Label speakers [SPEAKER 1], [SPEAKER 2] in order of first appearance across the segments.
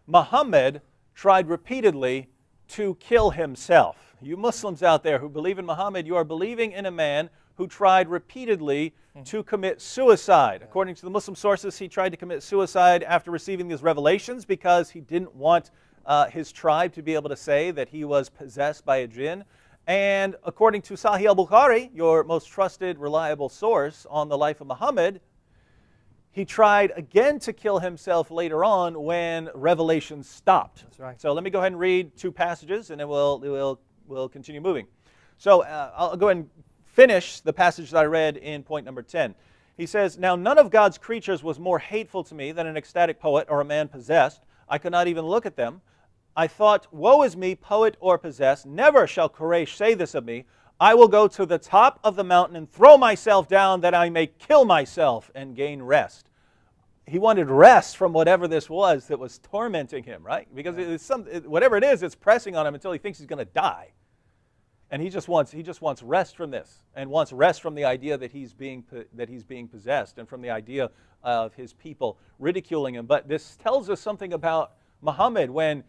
[SPEAKER 1] Muhammad tried repeatedly to kill himself. You Muslims out there who believe in Muhammad, you are believing in a man who tried repeatedly to commit suicide. According to the Muslim sources, he tried to commit suicide after receiving these revelations because he didn't want his tribe to be able to say that he was possessed by a jinn. And according to Sahih al-Bukhari, your most trusted, reliable source on the life of Muhammad, he tried again to kill himself later on when revelation stopped.
[SPEAKER 2] That's right.
[SPEAKER 1] So let me go ahead and read two passages, and then we'll continue moving. So I'll go ahead and finish the passage that I read in point number 10. He says, "Now none of God's creatures was more hateful to me than an ecstatic poet or a man possessed. I could not even look at them. I thought, woe is me, poet or possessed. Never shall Quraysh say this of me. I will go to the top of the mountain and throw myself down that I may kill myself and gain rest." He wanted rest from whatever this was that was tormenting him, right? Because whatever it is, it's pressing on him until he thinks he's going to die. And he just wants rest from this, and wants rest from the idea that he's being possessed, and from the idea of his people ridiculing him. But this tells us something about Muhammad. When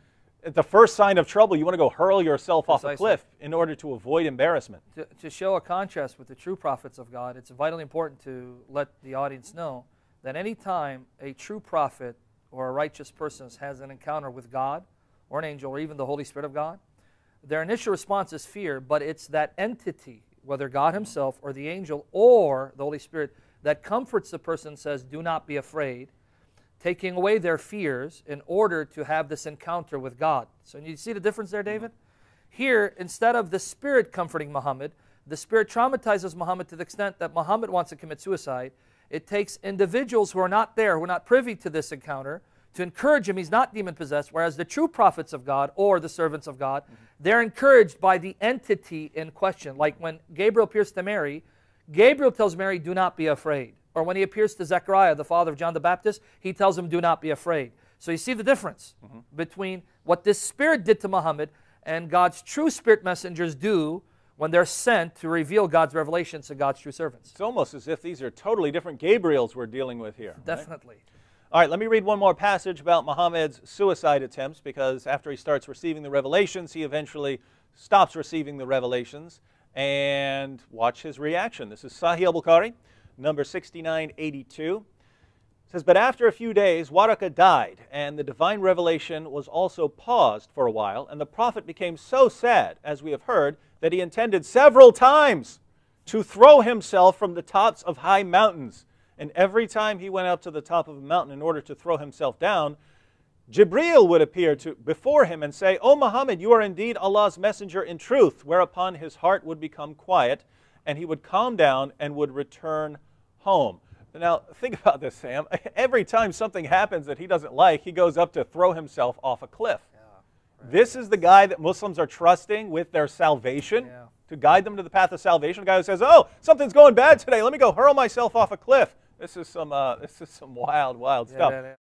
[SPEAKER 1] at the first sign of trouble, you want to go hurl yourself off a cliff in order to avoid embarrassment.
[SPEAKER 2] To show a contrast with the true prophets of God, it's vitally important to let the audience know that any time a true prophet or a righteous person has an encounter with God or an angel or even the Holy Spirit of God, their initial response is fear, but it's that entity, whether God himself or the angel or the Holy Spirit, that comforts the person and says, do not be afraid, taking away their fears in order to have this encounter with God. So you see the difference there, David? Here, instead of the Spirit comforting Muhammad, the Spirit traumatizes Muhammad to the extent that Muhammad wants to commit suicide. It takes individuals who are not there, who are not privy to this encounter, to encourage him. He's not demon-possessed, whereas the true prophets of God or the servants of God, they're encouraged by the entity in question. Like when Gabriel appears to Mary, Gabriel tells Mary, do not be afraid. Or when he appears to Zechariah, the father of John the Baptist, he tells him, do not be afraid. So you see the difference between what this Spirit did to Muhammad and God's true Spirit messengers do when they're sent to reveal God's revelations to God's true servants.
[SPEAKER 1] It's almost as if these are totally different Gabriels we're dealing with here.
[SPEAKER 2] Definitely.
[SPEAKER 1] Right? All right, let me read one more passage about Muhammad's suicide attempts, because after he starts receiving the revelations, he eventually stops receiving the revelations. And watch his reaction. This is Sahih al-Bukhari, number 6982. It says, "But after a few days, Waraka died, and the divine revelation was also paused for a while, and the prophet became so sad, as we have heard, that he intended several times to throw himself from the tops of high mountains. And every time he went up to the top of a mountain in order to throw himself down, Gabriel would appear before him and say, 'O Muhammad, you are indeed Allah's messenger in truth,' whereupon his heart would become quiet, and he would calm down and would return home." Now, think about this, Sam. Every time something happens that he doesn't like, he goes up to throw himself off a cliff. Right. This is the guy that Muslims are trusting with their salvation, to guide them to the path of salvation. A guy who says, "Oh, something's going bad today. Let me go hurl myself off a cliff." This is some wild, wild stuff.